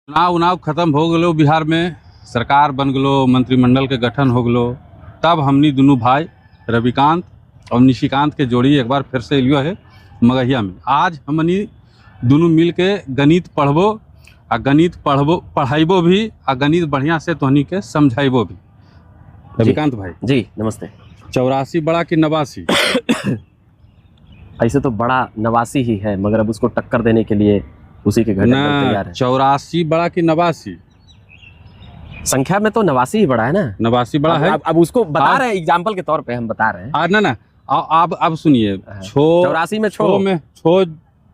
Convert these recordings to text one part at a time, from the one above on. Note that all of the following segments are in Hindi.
चुनाव उनाव खत्म हो गलो बिहार में, सरकार बन गलो, मंत्रिमंडल के गठन हो गलो, तब हमनी दोनों भाई रविकांत और निशिकांत के जोड़ी एक बार फिर से एलियो है मगहिया में। आज हमनी दोनों मिल के गणित पढ़बो आ गणित पढ़ाइबो भी आ गणित बढ़िया से तोहनी के समझाइबो भी। रविकांत भाई जी नमस्ते। 84 बड़ा कि 89? ऐसे तो बड़ा 89 ही है, मगर अब उसको टक्कर देने के लिए उसी के घटक दल तैयार है। 84 बड़ा कि 89? संख्या में तो 89 ही बड़ा है ना। 89 बड़ा है। अब उसको बता रहे हैं, एग्जाम्पल के तौर पे हम बता रहे हैं। ना अब सुनिए, 84 में 6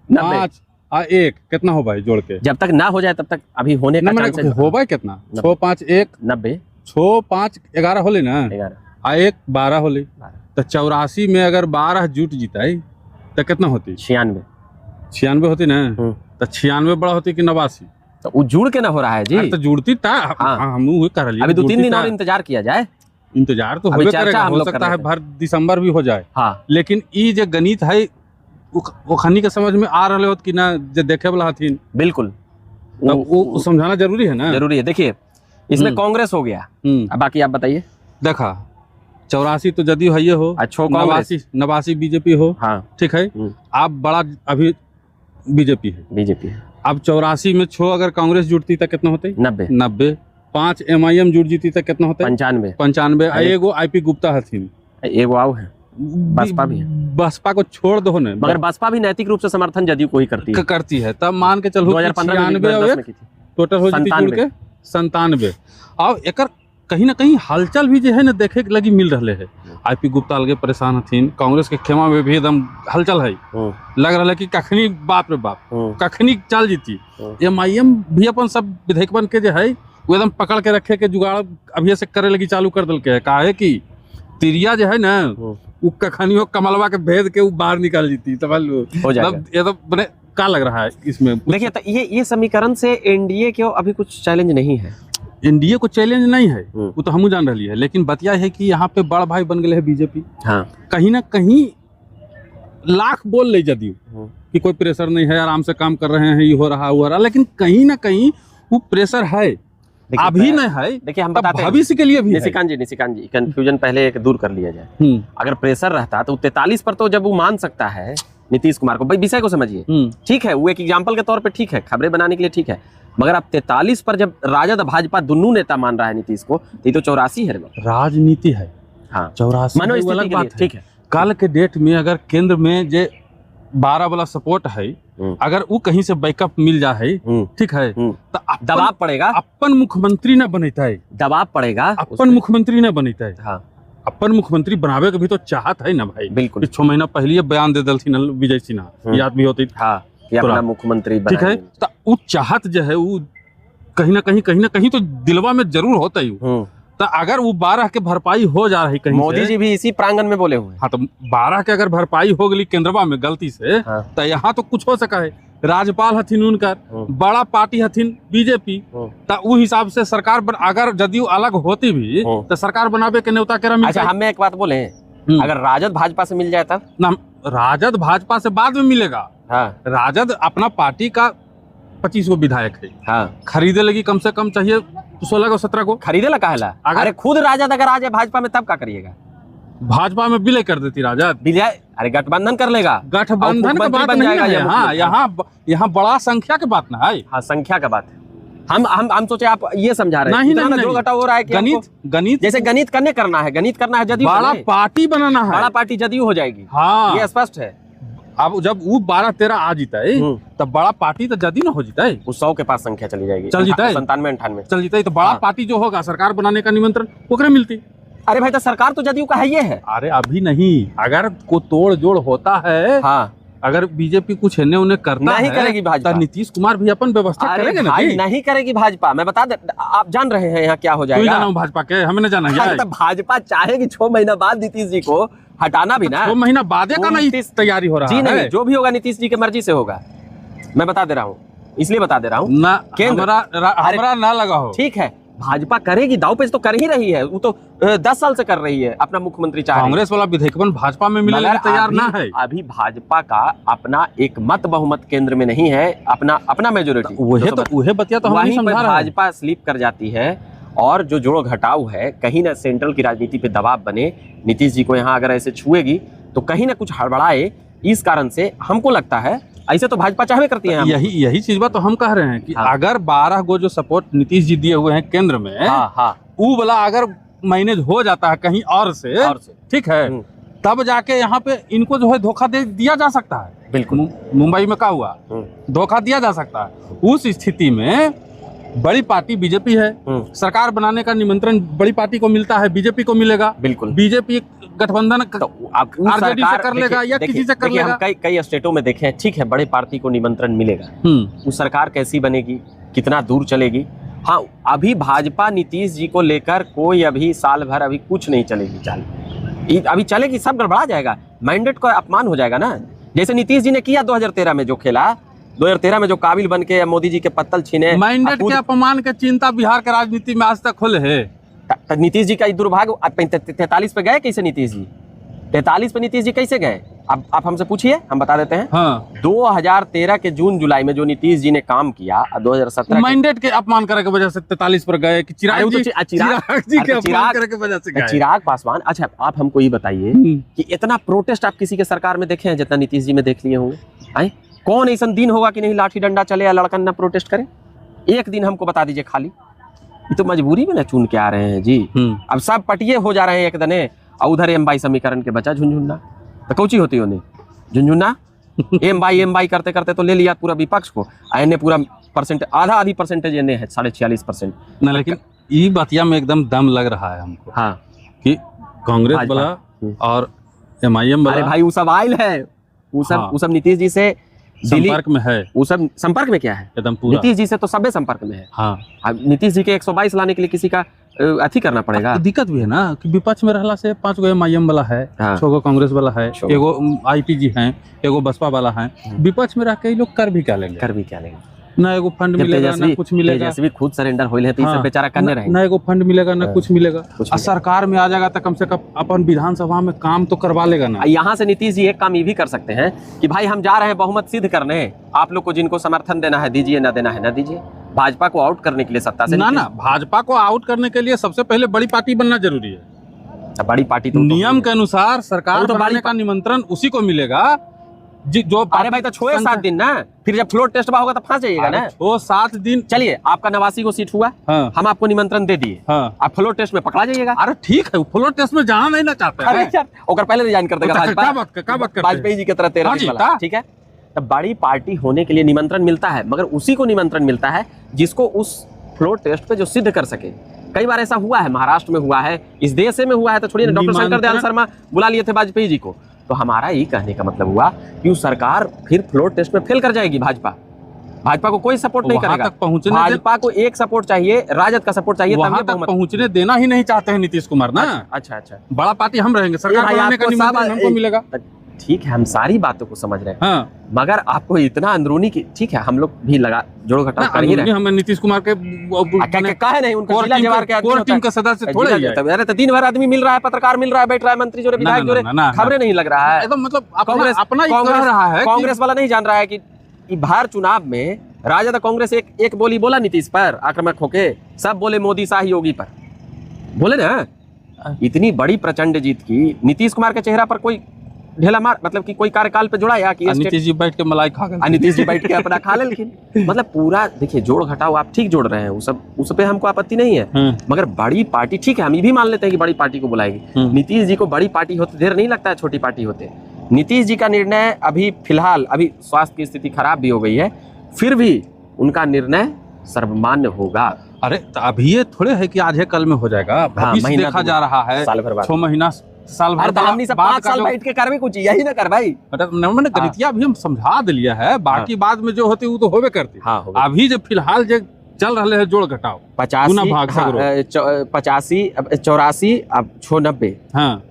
5 और 1 कितना हो भाई जोड़ के? जब तक ना हो जाए तब तक अभी होने का चांस है। हो भाई कितना? 6 5 1 90, 6 5 11 होले ना, 11 आ 1 12 होले। तो 84 में अगर 12 जुट जीताई तो कितना होती? 96 होती ना। तो 96 बड़ा होती कि 89? तो वो जुड़ के ना हो रहा है जी। तो जुड़ती था। हम कर लिए अभी 2-3 दिन और इंतजार किया जाए। इंतजार तो होबे करेगा, हो सकता है भर दिसंबर भी हो जाए। हाँ। लेकिन ई जो गणित है वो खनी के समझ में आ रहे हो कि ना, जो देखे वाला हथिन। बिल्कुल वो समझाना जरूरी है ना। जरूरी है। देखिए इसमें कांग्रेस हो गया, अब बाकी आप बताइए। देखा 84 तो जदयू है, ये हो 89 बीजेपी हो। हाँ ठीक है। आप बड़ा अभी बीजेपी है। अब 84 में 6 अगर कांग्रेस जुड़ती तो कितना होते? 90। 5 MIM जुड़ जीती तो कितना होते? 95। एगो IP गुप्ता हथिन, एगो आओ है, बसपा भी है। बसपा को छोड़ दो ने, मगर बसपा भी नैतिक रूप से समर्थन जदयू को ही करती है। तब मान के चलो 2015 में टोटल हो जाती जुड़ के 97। अब एकर कहीं ना कहीं हलचल भी जो है ना देखे लगी मिल रहे है। IP गुप्ता अलगे परेशान हथिन, कांग्रेस के खेमा में भी एकदम हलचल है। लग रहा है कि कखनी बाप रे बाप कखनी चल जीती। MIM भी अपन सब विधेयक बन के जो है वो एकदम पकड़ के रखे के जुगाड़ अभी से करे लगी चालू कर दल के है। काहे कि तिरिया जो है ना वो कखनी हो कमलवा के भेद के वो बाहर निकाल जीती। तो मतलब ये तो बने क्या लग रहा है इसमें? देखिए तो ये समीकरण से एनडीए को अभी कुछ चैलेंज नहीं है। एनडीए को चैलेंज नहीं है, वो तो हम जान रही है। लेकिन बतिया है कि यहाँ पे बड़ा भाई बन गए है बीजेपी। हाँ। कहीं ना कहीं लाख बोल ले जदयू कि कोई प्रेशर नहीं है, आराम से काम कर रहे हैं, ये हो रहा। लेकिन कहीं ना कहीं वो प्रेशर है, अभी नहीं है। देखिए हम बताते हैं भविष्य के लिए भी। निशिकांत जी कंफ्यूजन पहले एक दूर कर लिया जाए। अगर प्रेशर रहता तो 43 पर तो जब वो मान सकता है नीतीश कुमार को, भाई विषय को समझिए। ठीक है, वो एक एग्जाम्पल के तौर पे ठीक है, खबरें बनाने के लिए ठीक है, मगर अब 43 पर जब राजद भाजपा दोनों नेता मान रहा है नीतीश को, तो ये तो 84 है। राजनीति है। हाँ 84 अलग बात है। ठीक है, कल के डेट में अगर केंद्र में जो 12 वाला सपोर्ट है, अगर वो कहीं से बैकअप मिल जा है, ठीक है, तो दबाव पड़ेगा। अपन मुख्यमंत्री न बनता है, दबाव पड़ेगा। अपन मुख्यमंत्री न बनता है। हाँ। अपन मुख्यमंत्री बनावे के भी तो चाहत है ना भाई। बिल्कुल। 6 महीना पहले बयान दे दल थी विजय सिन्हा, याद भी होती। हाँ, कि अपना मुख्यमंत्री ठीक है। तो वो चाहत जो है वो कहीं ना कहीं तो दिलवा में जरूर होता ही। तो अगर वो 12 के भरपाई हो जा रही कहीं, मोदी जी भी इसी प्रांगण में बोले हुए। हाँ, तो 12 के अगर भरपाई हो गई केंद्रवा में गलती से, तो यहाँ तो कुछ हो सका है। राज्यपाल हथिन उनकर, बड़ा पार्टी हथिन बीजेपी, तो वो हिसाब से सरकार अगर जदयू अलग होती भी तो सरकार बनावे के न्योता के अच्छा, हमें एक बात बोले, अगर राजद भाजपा से मिल जाए तब ना? राजद भाजपा से बाद में मिलेगा। हाँ। राजद अपना पार्टी का 25 गो विधायक है। हाँ। खरीदे लगी कम से कम चाहिए 16 को 17 को। खरीदे लगा है। अरे खुद राजद अगर आ जाए भाजपा में तब क्या करिएगा? भाजपा में विलय कर देती राजद। विलय? अरे गठबंधन कर लेगा। गठबंधन का बात नहीं है। हाँ, यहाँ बड़ा संख्या की बात ना है। हाँ, संख्या का बात है। हम सोचे आप ये समझा रहे हैं। नहीं, जो घटा हो रहा है गणित जैसे गणित करना है जदयू, बड़ा पार्टी बनाना है, बड़ा पार्टी जदयू हो जाएगी। हाँ, ये स्पष्ट है। अब जब वो 12-13 आ जीता है तब बड़ा पार्टी तो जदयू ना हो जीता है। 100 के पास संख्या चली जाएगी, चल जीता है 97-98 चल जीता है। तो बड़ा पार्टी जो होगा सरकार बनाने का निमंत्रण ओकरे मिलती। अरे भाई, तो सरकार तो जदयू का है ये है। अरे अभी नहीं, अगर को तोड़ जोड़ होता है। हाँ। अगर बीजेपी कुछ इन्हें उन्हें करना नहीं करेगी भाजपा, नीतीश कुमार भी अपन व्यवस्था करेंगे ना? नहीं करेगी भाजपा। मैं बता दे, आप जान रहे हैं यहाँ क्या हो जाएगा। जाना भाजपा के, हमें नहीं जाना है। तो भाजपा चाहेगी 6 महीना बाद नीतीश जी को हटाना भी ना। 6 महीना बाद का नहीं तैयारी हो रहा है। नहीं, जो भी होगा नीतीश जी की मर्जी से होगा। मैं बता दे रहा हूँ, इसलिए बता दे रहा हूँ ना, हमरा ना लगा हो। ठीक है, भाजपा करेगी, दाव पेच तो कर ही रही है, वो तो 10 साल से कर रही है, अपना मुख्यमंत्री चाह रही है। कांग्रेस वाला विधेयकवन भाजपा में मिलने के तैयार ना है। अभी भाजपा का अपना एक मत बहुमत केंद्र में नहीं है, अपना मेजोरिटी, वही बतिया तो हम नहीं समझा रहे हैं। भाजपा स्लिप कर जाती है और जो जोड़ घटाव है, कहीं ना सेंट्रल की राजनीति पे दबाव बने, नीतीश जी को यहाँ अगर ऐसे छुएगी तो कहीं ना कुछ हड़बड़ाए, इस कारण से हमको लगता है, ऐसे तो भाजपा चाहवे करती है। यही चीज बात तो हम कह रहे हैं कि अगर 12 गो जो सपोर्ट नीतीश जी दिए हुए हैं केंद्र में, वो वाला अगर मैनेज हो जाता है कहीं और से ठीक है, तब जाके यहाँ पे इनको जो है धोखा दे दिया जा सकता है। बिल्कुल, मुंबई में क्या हुआ, धोखा दिया जा सकता है। उस स्थिति में बड़ी पार्टी बीजेपी है, सरकार बनाने का निमंत्रण बड़ी पार्टी को मिलता है, बीजेपी को मिलेगा। बिल्कुल, बीजेपी गठबंधन आरजेडी से कर लेगा या किसी से कर लेगा। हम कई स्टेटों में देखे हैं, ठीक है, बड़े पार्टी को निमंत्रण मिलेगा, वो सरकार कैसी बनेगी, कितना दूर चलेगी। हाँ, अभी भाजपा नीतीश जी को लेकर कोई अभी साल भर अभी कुछ नहीं चलेगी, अभी चलेगी, सब गड़बड़ा जाएगा, मैंडेट का अपमान हो जाएगा ना। जैसे नीतीश जी ने किया 2013 में जो खेला, 2013 में जो काबिल बन के मोदी जी के पत्तल छीने, मैंडेट के अपमान के चिंता बिहार के राजनीति में आज तक खुले है। नीतीश जी का दुर्भाग्य, 43 पे गए कैसे नीतीश जी, 43 पे नीतीश जी कैसे गए, अब आप हमसे पूछिए, हम बता देते हैं। हाँ। 2013 के जून जुलाई में जो नीतीश जी ने काम किया, 2017 मैंडेट के अपमान करे के वजह से 43 पर गए कि चिराग जी के अपमान करे के वजह से गए। चिराग पासवान। अच्छा, आप हमको ये बताइए कि इतना प्रोटेस्ट आप किसी के सरकार में देखे हैं जितना नीतीश जी में देख लिए होंगे? कौन ऐसा दिन होगा कि नहीं लाठी डंडा चले या लड़कन ना प्रोटेस्ट करे? एक दिन हमको बता दीजिए खाली। ये तो मजबूरी में ना चुन के आ रहे हैं जी। अब सब पटिए हो जा रहे हैं एक दने, और उधर एम बाई समीकरण के बचा झुंझुन्ना, तो कौची होती है झुंझुन्ना। एम बाई करते करते तो ले लिया पूरा विपक्ष को, एने पूरा आधी परसेंटेज एने है 46.5%। ना लेकिन ये बतिया में एकदम दम लग रहा है हमको, हाँ, कि कांग्रेस वाला और MIM वाला, अरे भाई वो सब आयल है, वो सब नीतीश जी से संपर्क में है। वो सब संपर्क में क्या है, एकदम पूरा नीतीश जी से तो सबे संपर्क में है। हाँ, अब नीतीश जी के 122 लाने के लिए किसी का अथी करना पड़ेगा। दिक्कत भी है ना कि विपक्ष में रहला से 5 गो MIM वाला है, 6 गो कांग्रेस वाला है, एगो IPG है, एगो बसपा वाला है। विपक्ष में रह के लोग कर भी क्या लेंगे, ना एगो फंड मिलेगा ना कुछ मिलेगा। तेजस्वी खुद सरेंडर होइल है, तो सब बेचारा करने रहे, ना एगो फंड मिलेगा ना कुछ मिलेगा। और सरकार में आ जाएगा तो कम से कम अपन विधानसभा में काम तो करवा लेगा ना। यहाँ से नीतीश जी एक काम ये भी कर सकते हैं कि भाई हम जा रहे हैं बहुमत सिद्ध करने, आप लोग को जिनको समर्थन देना है दीजिए, ना देना है ना दीजिए। भाजपा को आउट करने के लिए सत्ता से ना भाजपा को आउट करने के लिए सबसे पहले बड़ी पार्टी बनना जरूरी है। बड़ी पार्टी तो नियम के अनुसार सरकार बनाने का निमंत्रण उसी को मिलेगा जो। अरे भाई तो 6-7 दिन ना, फिर जब फ्लोर टेस्ट होगा तो फंस जाइएगा ना। 6-7 दिन। चलिए, आपका 89 को सीट हुआ, हाँ। हम आपको निमंत्रण दे दिए, हाँ। आप फ्लोर टेस्ट में पकड़ा जाइएगा। अरे ठीक है, फ्लोर टेस्ट में जाना नहीं ना चाहते हैं। अरे यार, ओकर पहले रिजाइन कर देगा भाजपा, वाजपेयी जी की तरह 13 ठीक है। तो बड़ी पार्टी होने के लिए निमंत्रण मिलता है, मगर उसी को निमंत्रण मिलता है जिसको उस फ्लोर टेस्ट पे जो सिद्ध कर सके। कई बार ऐसा हुआ है, महाराष्ट्र में हुआ है, इस देश में हुआ है, तो छोड़िए, डॉक्टर शंकर दयाल शर्मा बुला लिए थे वाजपेयी जी को। तो हमारा ये कहने का मतलब हुआ कि सरकार फिर फ्लोर टेस्ट में फेल कर जाएगी। भाजपा को कोई सपोर्ट नहीं करेगा। भाजपा को एक सपोर्ट चाहिए, राजद का सपोर्ट चाहिए। वहां तक पहुंचने देना ही नहीं चाहते हैं नीतीश कुमार ना। अच्छा, बड़ा पार्टी हम रहेंगे, सरकार बनाने का निमंत्रण हमको मिलेगा। ठीक है, हम सारी बातों को समझ रहे हैं, हाँ। मगर आपको इतना अंदरूनी की, ठीक है, हम लोग भी लगा जोड़ घटाव कर ही रहे हैं। हमें नीतीश कुमार के काहे नहीं, उनका जिला जवार के कोर टीम का सदस्य थोड़े ही है। अरे तो दिन भर आदमी मिल रहा है, पत्रकार मिल रहा है, बैठ रहा है, मंत्री जोड़े, विधायक जोड़े, खबरें नहीं लग रहा है। एकदम मतलब कांग्रेस वाला नहीं जान रहा है कि बिहार चुनाव में राजद कांग्रेस एक बोली बोला नीतीश पर, आक्रामक होके सब बोले मोदी शाह योगी पर बोले ना। इतनी बड़ी प्रचंड जीत की नीतीश कुमार के चेहरा पर कोई ढेला मार, मतलब कि कोई कार्यकाल पे जुड़ा या कि नीतीश जी बैठ के मलाई खा गए, नीतीश जी बैठ के अपना खा लेकिन मतलब पूरा देखिए जोड़ घटाव आप ठीक जोड़ रहे हैं, उस पे हमको आपत्ति नहीं है। मगर बड़ी पार्टी, ठीक है, हम ये भी मान लेते हैं कि बड़ी पार्टी को बुलाएगी। नीतीश जी को बड़ी पार्टी होते देर नहीं लगता है छोटी पार्टी होते। नीतीश जी का निर्णय अभी फिलहाल अभी स्वास्थ्य की स्थिति खराब भी हो गई है, फिर भी उनका निर्णय सर्वमान्य होगा। अरे तो अभी ये थोड़े है कि आज है कल में हो जाएगा, भविष्य देखा जा रहा है, साल भर 6 महीना साल भर 5 साल बैठ के कर भी कुछ यही ना कर भाई। मैंने गणितिया अभी हम समझा दिया है, बाकी बाद में जो होती वो तो होबे करती। अभी जो फिलहाल जो चल रहे हैं जोड़ घटाव 85, 84, अब 96, हाँ,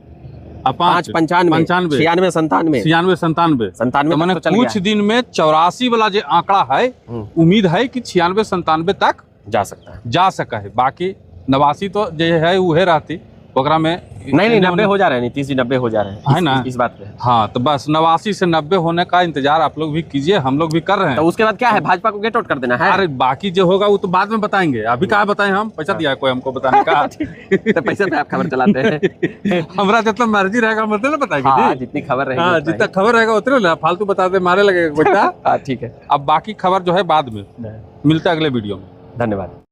5, 95, 96, 97 मैंने कुछ दिन में 84 वाला जो आंकड़ा है, उम्मीद है कि 96-97 तक जा सकता है, जा सका है। बाकी 89 तो जो है वह रहती ओकरा में नहीं 90 हो जा रहे हैं, नीतीश जी 90 हो जा रहे हैं, है ना इस बात पे। हाँ, तो बस 89 से 90 होने का इंतजार आप लोग भी कीजिए, हम लोग भी कर रहे हैं। तो उसके बाद क्या है, भाजपा को गेट आउट कर देना है? अरे बाकी जो होगा वो तो बाद में बताएंगे, अभी कहाँ बताएं, हम पैसा दिया है कोई हमको बताने का। तो पैसे पे आप खबर चलाते हैं। हमारा जितना मर्जी रहेगा मतलब बताएंगे हाँ, जी। जितनी खबर रहेगी हाँ, उतना जितना खबर रहेगा उतने ना फालतू बता दे, मारे लगेगा बेटा। ही। हाँ, ठीक है, अब बाकी खबर जो है बाद में मिलता है अगले वीडियो में। धन्यवाद।